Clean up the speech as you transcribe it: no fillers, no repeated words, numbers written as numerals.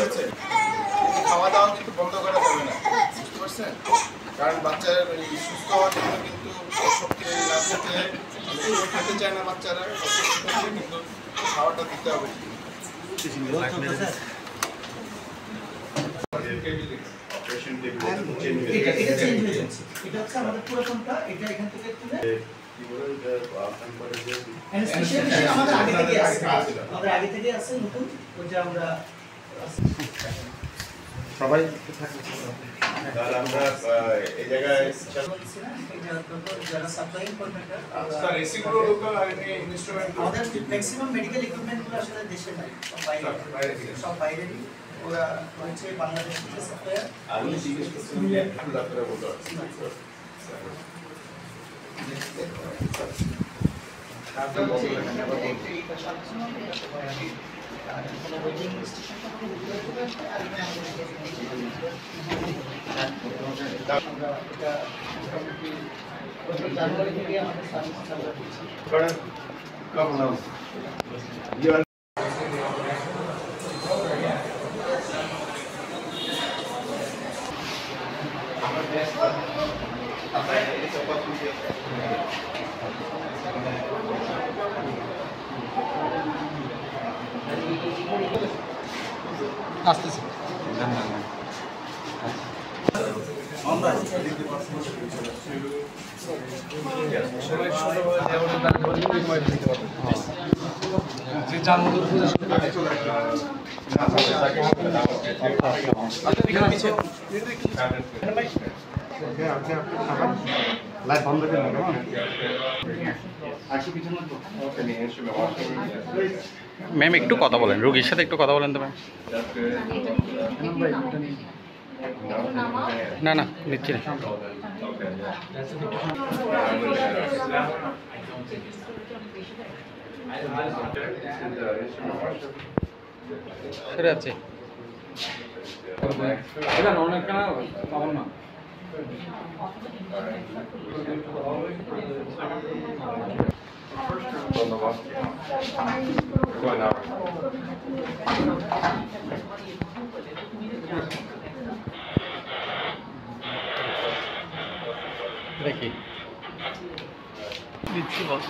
হচ্ছে খাওয়া দাওয়া কিন্তু বন্ধ করা যাবে না, বুঝতে পারছেন? কারণ বাচ্চার সুস্থ হওয়ার জন্য কিন্তু শক্তি না খেতে খেতে চায় না বাচ্চারা, কিন্তু খাওয়াটা দিতে হবে। সবাই আমরা এই জায়গায় যারা সাপ্লাই কন্ট্রাক্টর স্যার এসি গুলো লোকাল আর ইনস্ট্রুমেন্ট আমাদের ম্যাক্সিমাম মেডিকেল ইকুইপমেন্ট গুলো আসলে দেশে নাই, সব বাইরেরই। ওরা হচ্ছে বাংলাদেশ থেকে সাপ্লায়ার। আমি জিজ্ঞেস করছিলাম যে একটু ডাক্তার বলতে জানুয়ারি থেকে আমাদের সার্ভিস চালু হচ্ছে। আসতেছে লাইভ বন্ধ করে ম্যাম একটু কথা বলেন, রোগীর সাথে একটু কথা বলেন তো ম্যাম। না না নিচ্ছি না। সরে আছে অনেক না পাবো না। দেখি দিচ্ছি বস।